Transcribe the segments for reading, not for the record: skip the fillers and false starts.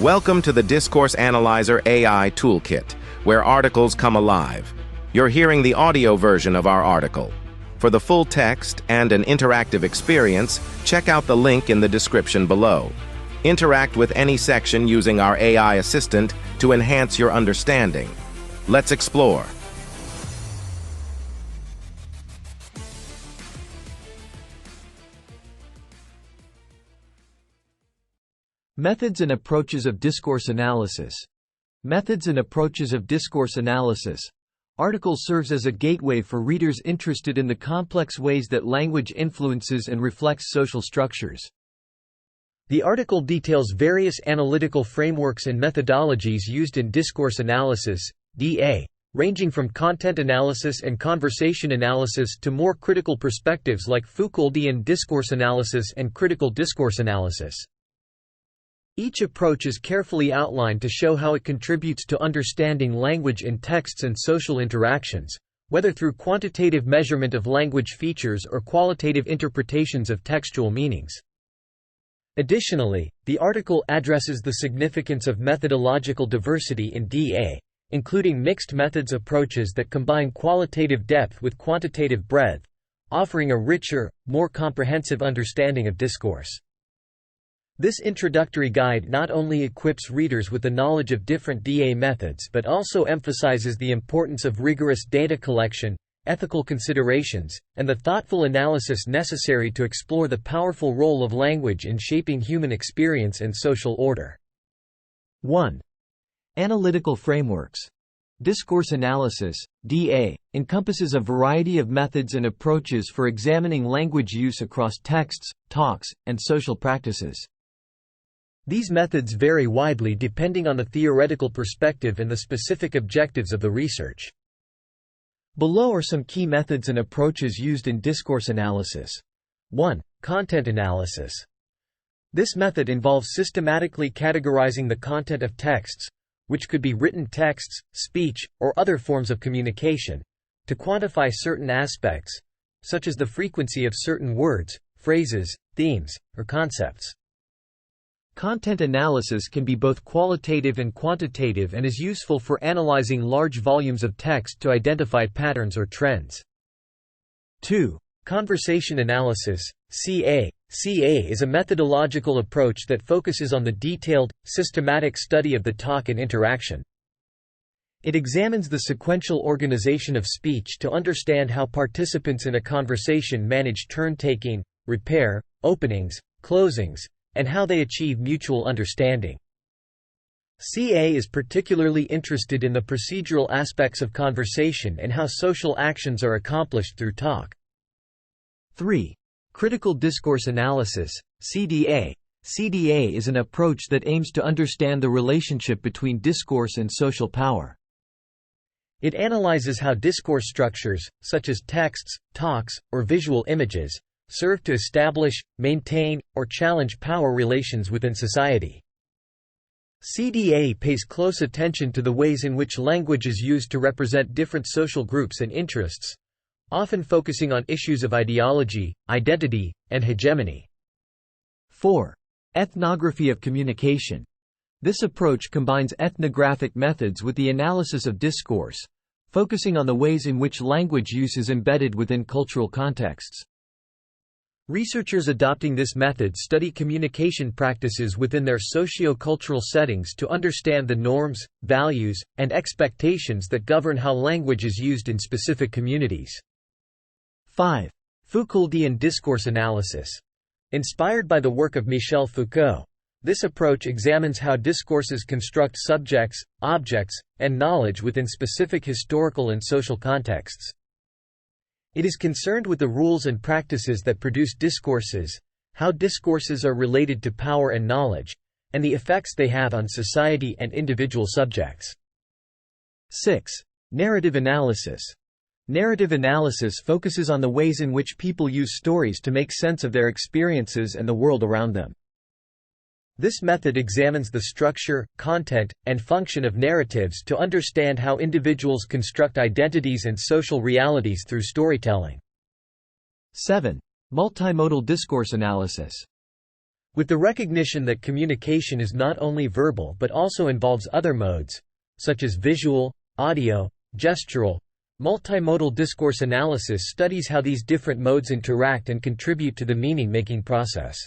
Welcome to the Discourse Analyzer AI Toolkit, where articles come alive. You're hearing the audio version of our article. For the full text and an interactive experience, check out the link in the description below. Interact with any section using our AI assistant to enhance your understanding. Let's explore. Methods and Approaches of Discourse Analysis. Methods and Approaches of Discourse Analysis. Article serves as a gateway for readers interested in the complex ways that language influences and reflects social structures. The article details various analytical frameworks and methodologies used in discourse analysis, DA, ranging from content analysis and conversation analysis to more critical perspectives like Foucauldian discourse analysis and critical discourse analysis. Each approach is carefully outlined to show how it contributes to understanding language in texts and social interactions, whether through quantitative measurement of language features or qualitative interpretations of textual meanings. Additionally, the article addresses the significance of methodological diversity in DA, including mixed methods approaches that combine qualitative depth with quantitative breadth, offering a richer, more comprehensive understanding of discourse. This introductory guide not only equips readers with the knowledge of different DA methods but also emphasizes the importance of rigorous data collection, ethical considerations, and the thoughtful analysis necessary to explore the powerful role of language in shaping human experience and social order. 1. Analytical frameworks. Discourse analysis, DA, encompasses a variety of methods and approaches for examining language use across texts, talks, and social practices. These methods vary widely depending on the theoretical perspective and the specific objectives of the research. Below are some key methods and approaches used in discourse analysis. 1. Content analysis. This method involves systematically categorizing the content of texts, which could be written texts, speech, or other forms of communication, to quantify certain aspects, such as the frequency of certain words, phrases, themes, or concepts. Content analysis can be both qualitative and quantitative and is useful for analyzing large volumes of text to identify patterns or trends. 2. Conversation analysis, CA. CA is a methodological approach that focuses on the detailed, systematic study of the talk and interaction. It examines the sequential organization of speech to understand how participants in a conversation manage turn-taking, repair, openings, closings, and how they achieve mutual understanding. CA is particularly interested in the procedural aspects of conversation and how social actions are accomplished through talk. 3. Critical discourse analysis, CDA. CDA is an approach that aims to understand the relationship between discourse and social power. It analyzes how discourse structures, such as texts, talks, or visual images, serve to establish, maintain, or challenge power relations within society. CDA pays close attention to the ways in which language is used to represent different social groups and interests, often focusing on issues of ideology, identity, and hegemony. 4. Ethnography of communication. This approach combines ethnographic methods with the analysis of discourse, focusing on the ways in which language use is embedded within cultural contexts. Researchers adopting this method study communication practices within their socio-cultural settings to understand the norms, values, and expectations that govern how language is used in specific communities. 5. Foucauldian discourse analysis. Inspired by the work of Michel Foucault, this approach examines how discourses construct subjects, objects, and knowledge within specific historical and social contexts. It is concerned with the rules and practices that produce discourses, how discourses are related to power and knowledge, and the effects they have on society and individual subjects. 6. Narrative analysis. Narrative analysis focuses on the ways in which people use stories to make sense of their experiences and the world around them. This method examines the structure, content, and function of narratives to understand how individuals construct identities and social realities through storytelling. 7. Multimodal discourse analysis. With the recognition that communication is not only verbal but also involves other modes, such as visual, audio, gestural, multimodal discourse analysis studies how these different modes interact and contribute to the meaning-making process.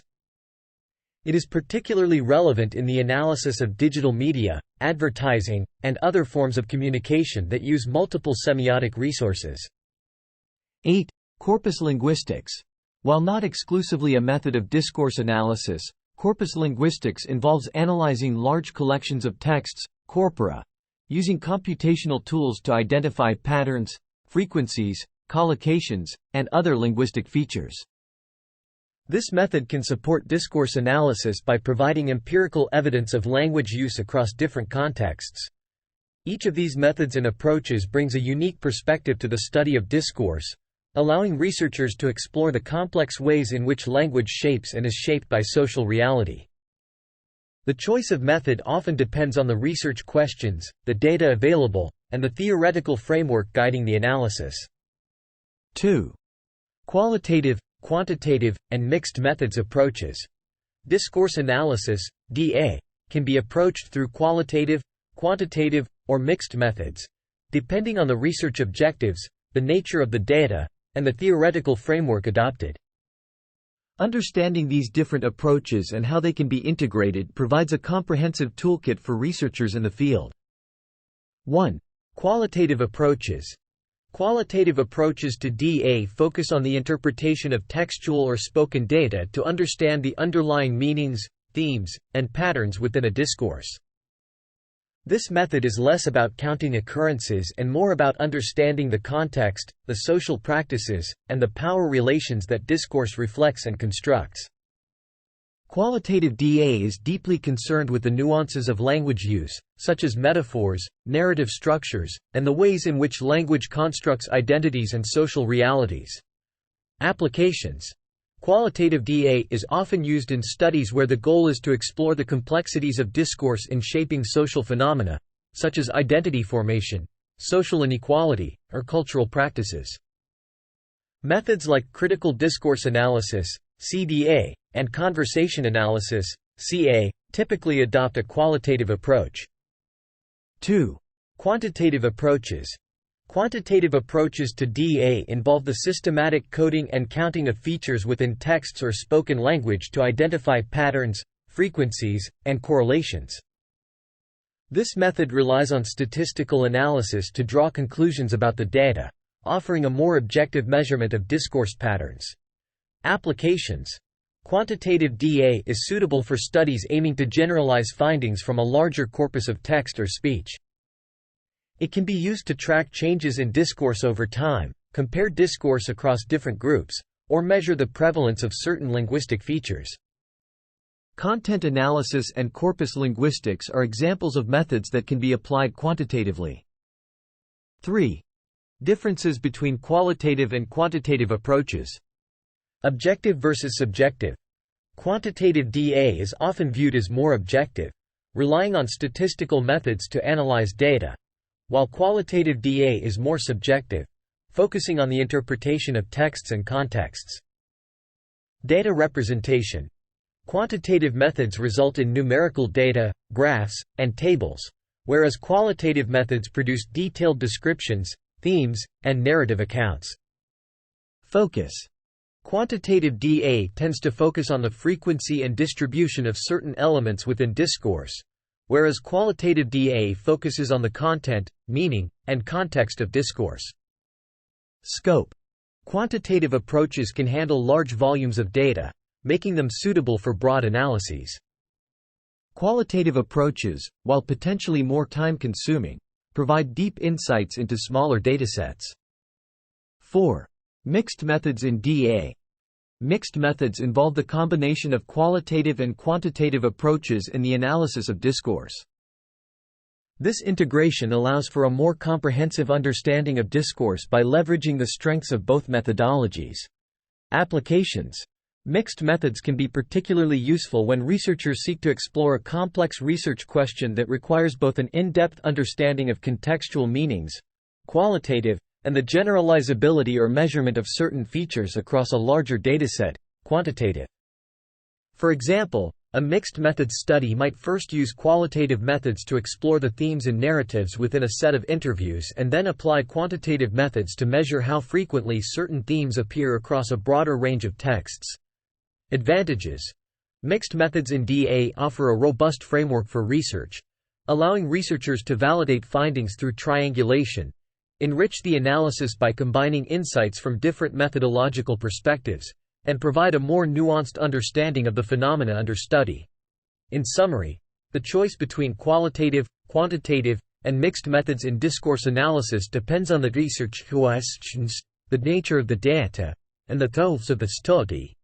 It is particularly relevant in the analysis of digital media, advertising, and other forms of communication that use multiple semiotic resources. 8. Corpus linguistics. While not exclusively a method of discourse analysis, corpus linguistics involves analyzing large collections of texts, corpora, using computational tools to identify patterns, frequencies, collocations, and other linguistic features. This method can support discourse analysis by providing empirical evidence of language use across different contexts. Each of these methods and approaches brings a unique perspective to the study of discourse, allowing researchers to explore the complex ways in which language shapes and is shaped by social reality. The choice of method often depends on the research questions, the data available, and the theoretical framework guiding the analysis. 2. Qualitative, quantitative, and mixed methods approaches. Discourse analysis, DA, can be approached through qualitative, quantitative, or mixed methods, depending on the research objectives, the nature of the data, and the theoretical framework adopted. Understanding these different approaches and how they can be integrated provides a comprehensive toolkit for researchers in the field. 1. Qualitative approaches. Qualitative approaches to DA focus on the interpretation of textual or spoken data to understand the underlying meanings, themes, and patterns within a discourse. This method is less about counting occurrences and more about understanding the context, the social practices, and the power relations that discourse reflects and constructs. Qualitative DA is deeply concerned with the nuances of language use, such as metaphors, narrative structures, and the ways in which language constructs identities and social realities. Applications. Qualitative DA is often used in studies where the goal is to explore the complexities of discourse in shaping social phenomena, such as identity formation, social inequality, or cultural practices. Methods like critical discourse analysis, CDA, and conversation analysis, CA, typically adopt a qualitative approach. 2. Quantitative approaches. Quantitative approaches to DA involve the systematic coding and counting of features within texts or spoken language to identify patterns, frequencies, and correlations. This method relies on statistical analysis to draw conclusions about the data, offering a more objective measurement of discourse patterns. Applications. Quantitative DA is suitable for studies aiming to generalize findings from a larger corpus of text or speech. It can be used to track changes in discourse over time, compare discourse across different groups, or measure the prevalence of certain linguistic features. Content analysis and corpus linguistics are examples of methods that can be applied quantitatively. 3. Differences between qualitative and quantitative approaches. Objective versus subjective. Quantitative DA is often viewed as more objective, relying on statistical methods to analyze data, while qualitative DA is more subjective, focusing on the interpretation of texts and contexts. Data representation. Quantitative methods result in numerical data, graphs, and tables, whereas qualitative methods produce detailed descriptions, themes, and narrative accounts. Focus. Quantitative DA tends to focus on the frequency and distribution of certain elements within discourse, whereas qualitative DA focuses on the content, meaning, and context of discourse. Scope. Quantitative approaches can handle large volumes of data, making them suitable for broad analyses. Qualitative approaches, while potentially more time-consuming, provide deep insights into smaller datasets. 4. Mixed methods in DA. Mixed methods involve the combination of qualitative and quantitative approaches in the analysis of discourse. This integration allows for a more comprehensive understanding of discourse by leveraging the strengths of both methodologies. Applications. Mixed methods can be particularly useful when researchers seek to explore a complex research question that requires both an in-depth understanding of contextual meanings, qualitative, and the generalizability or measurement of certain features across a larger dataset, quantitative. For example, a mixed methods study might first use qualitative methods to explore the themes and narratives within a set of interviews and then apply quantitative methods to measure how frequently certain themes appear across a broader range of texts. Advantages: mixed methods in DA offer a robust framework for research, allowing researchers to validate findings through triangulation, enrich the analysis by combining insights from different methodological perspectives, and provide a more nuanced understanding of the phenomena under study. In summary, the choice between qualitative, quantitative, and mixed methods in discourse analysis depends on the research questions, the nature of the data, and the goals of the study.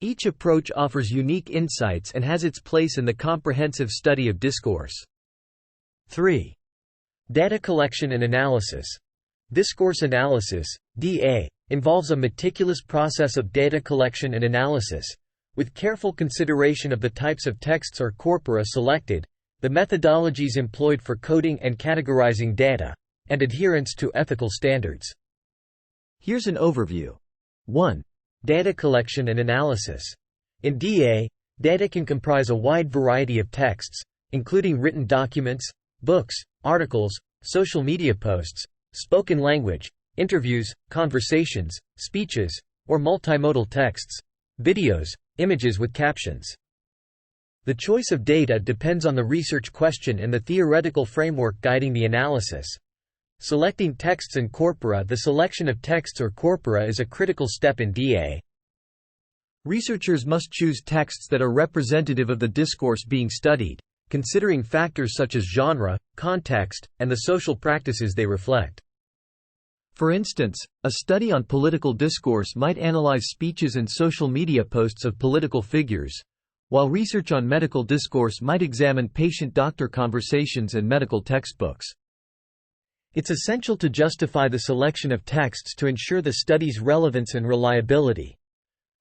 Each approach offers unique insights and has its place in the comprehensive study of discourse. 3. Data collection and analysis. Discourse analysis, DA, involves a meticulous process of data collection and analysis, with careful consideration of the types of texts or corpora selected, the methodologies employed for coding and categorizing data, and adherence to ethical standards. Here's an overview. 1. Data collection and analysis. In DA, data can comprise a wide variety of texts, including written documents, books, articles, social media posts, spoken language, interviews, conversations, speeches, or multimodal texts, videos, images with captions. The choice of data depends on the research question and the theoretical framework guiding the analysis. Selecting texts and corpora. The selection of texts or corpora is a critical step in DA. Researchers must choose texts that are representative of the discourse being studied, considering factors such as genre, context, and the social practices they reflect. For instance, a study on political discourse might analyze speeches and social media posts of political figures, while research on medical discourse might examine patient-doctor conversations and medical textbooks. It's essential to justify the selection of texts to ensure the study's relevance and reliability.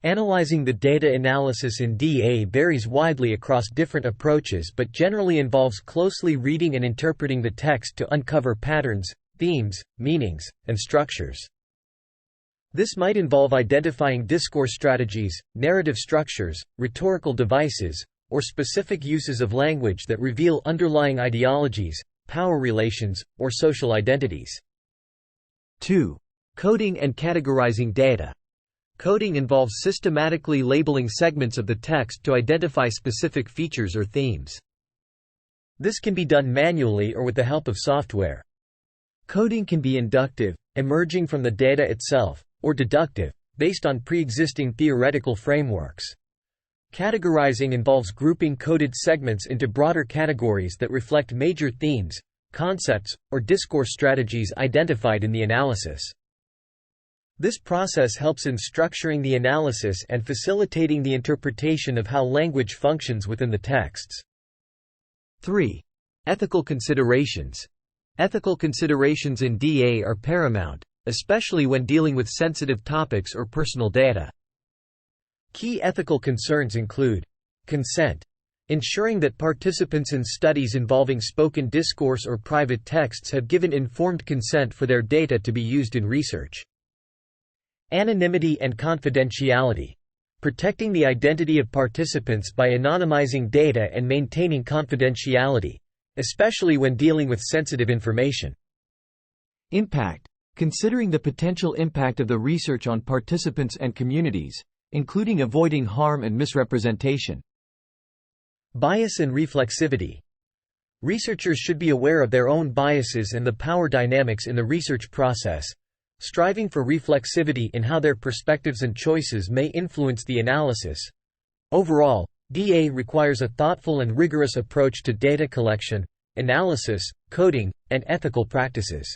Analyzing the data analysis in DA varies widely across different approaches but generally involves closely reading and interpreting the text to uncover patterns, themes, meanings, and structures. This might involve identifying discourse strategies, narrative structures, rhetorical devices, or specific uses of language that reveal underlying ideologies, power relations, or social identities. 2. Coding and categorizing data. Coding involves systematically labeling segments of the text to identify specific features or themes. This can be done manually or with the help of software. Coding can be inductive, emerging from the data itself, or deductive, based on pre-existing theoretical frameworks. Categorizing involves grouping coded segments into broader categories that reflect major themes, concepts, or discourse strategies identified in the analysis. This process helps in structuring the analysis and facilitating the interpretation of how language functions within the texts. 3. Ethical considerations. Ethical considerations in DA are paramount, especially when dealing with sensitive topics or personal data. Key ethical concerns include consent, ensuring that participants in studies involving spoken discourse or private texts have given informed consent for their data to be used in research. Anonymity and confidentiality, protecting the identity of participants by anonymizing data and maintaining confidentiality, especially when dealing with sensitive information. Impact, considering the potential impact of the research on participants and communities, including avoiding harm and misrepresentation. Bias and reflexivity. Researchers should be aware of their own biases and the power dynamics in the research process, striving for reflexivity in how their perspectives and choices may influence the analysis. Overall, DA requires a thoughtful and rigorous approach to data collection, analysis, coding, and ethical practices.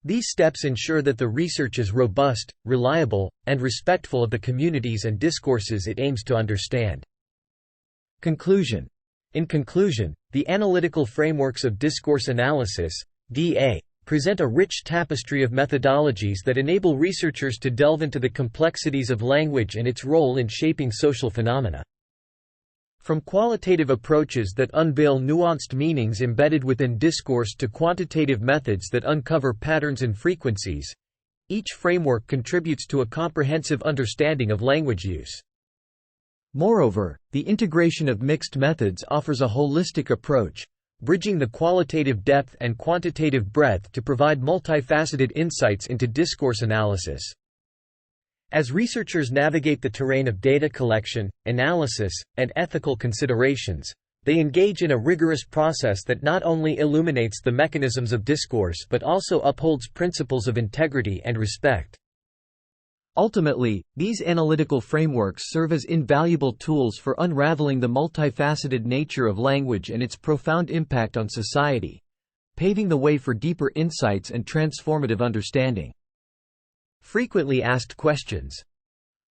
These steps ensure that the research is robust, reliable, and respectful of the communities and discourses it aims to understand. Conclusion. In conclusion, the analytical frameworks of discourse analysis, DA, present a rich tapestry of methodologies that enable researchers to delve into the complexities of language and its role in shaping social phenomena. From qualitative approaches that unveil nuanced meanings embedded within discourse to quantitative methods that uncover patterns and frequencies, each framework contributes to a comprehensive understanding of language use. Moreover, the integration of mixed methods offers a holistic approach, bridging the qualitative depth and quantitative breadth to provide multifaceted insights into discourse analysis. As researchers navigate the terrain of data collection, analysis, and ethical considerations, they engage in a rigorous process that not only illuminates the mechanisms of discourse but also upholds principles of integrity and respect. Ultimately, these analytical frameworks serve as invaluable tools for unraveling the multifaceted nature of language and its profound impact on society, paving the way for deeper insights and transformative understanding. Frequently asked questions.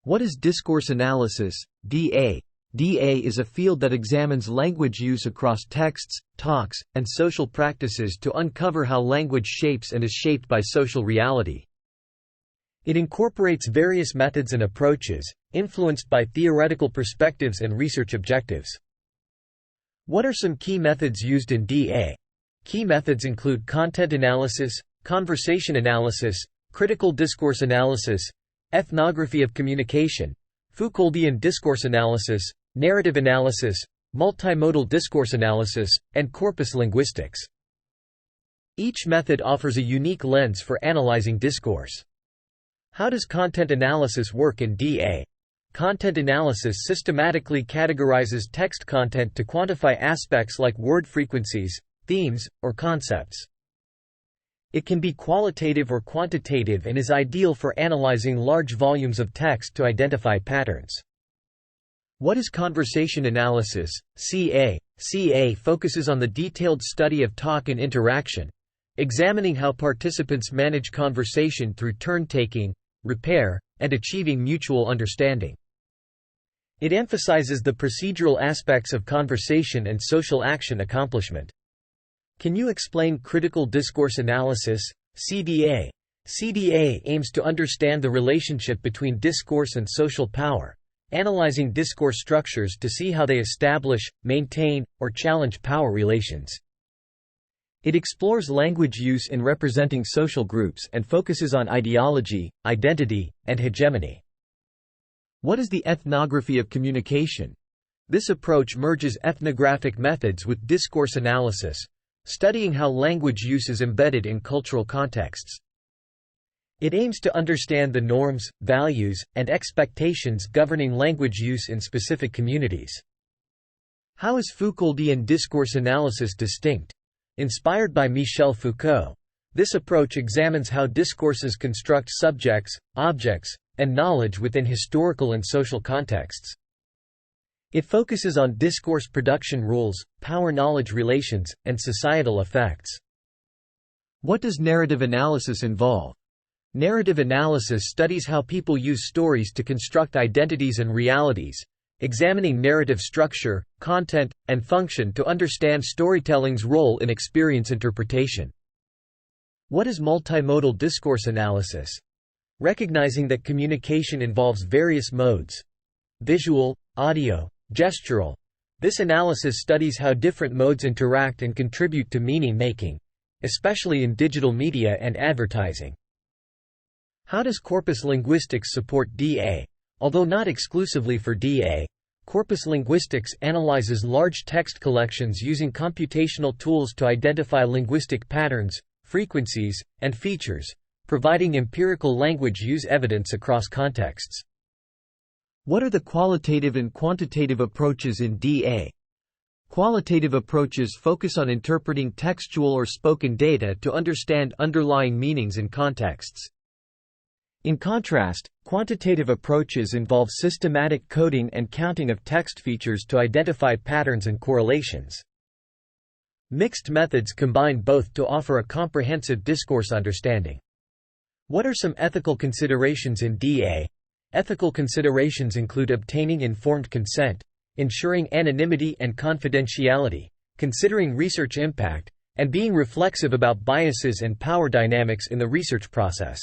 What is discourse analysis, DA? DA is a field that examines language use across texts, talks, and social practices to uncover how language shapes and is shaped by social reality. It incorporates various methods and approaches, influenced by theoretical perspectives and research objectives. What are some key methods used in DA? Key methods include content analysis, conversation analysis, critical discourse analysis, ethnography of communication, Foucauldian discourse analysis, narrative analysis, multimodal discourse analysis, and corpus linguistics. Each method offers a unique lens for analyzing discourse. How does content analysis work in DA? Content analysis systematically categorizes text content to quantify aspects like word frequencies, themes, or concepts. It can be qualitative or quantitative and is ideal for analyzing large volumes of text to identify patterns. What is conversation analysis, CA? CA focuses on the detailed study of talk and interaction, examining how participants manage conversation through turn-taking, repair, and achieving mutual understanding. It emphasizes the procedural aspects of conversation and social action accomplishment. Can you explain critical discourse analysis, CDA? CDA aims to understand the relationship between discourse and social power, analyzing discourse structures to see how they establish, maintain, or challenge power relations. It explores language use in representing social groups and focuses on ideology, identity, and hegemony. What is the ethnography of communication? This approach merges ethnographic methods with discourse analysis, studying how language use is embedded in cultural contexts. It aims to understand the norms, values, and expectations governing language use in specific communities. How is Foucauldian discourse analysis distinct? Inspired by Michel Foucault, this approach examines how discourses construct subjects, objects, and knowledge within historical and social contexts. It focuses on discourse production rules, power-knowledge relations, and societal effects. What does narrative analysis involve? Narrative analysis studies how people use stories to construct identities and realities, examining narrative structure, content, and function to understand storytelling's role in experience interpretation. What is multimodal discourse analysis? Recognizing that communication involves various modes: visual, audio, gestural. This analysis studies how different modes interact and contribute to meaning-making, especially in digital media and advertising. How does corpus linguistics support DA? Although not exclusively for DA, corpus linguistics analyzes large text collections using computational tools to identify linguistic patterns, frequencies, and features, providing empirical language use evidence across contexts. What are the qualitative and quantitative approaches in DA? Qualitative approaches focus on interpreting textual or spoken data to understand underlying meanings and contexts. In contrast, quantitative approaches involve systematic coding and counting of text features to identify patterns and correlations. Mixed methods combine both to offer a comprehensive discourse understanding. What are some ethical considerations in DA? Ethical considerations include obtaining informed consent, ensuring anonymity and confidentiality, considering research impact, and being reflexive about biases and power dynamics in the research process.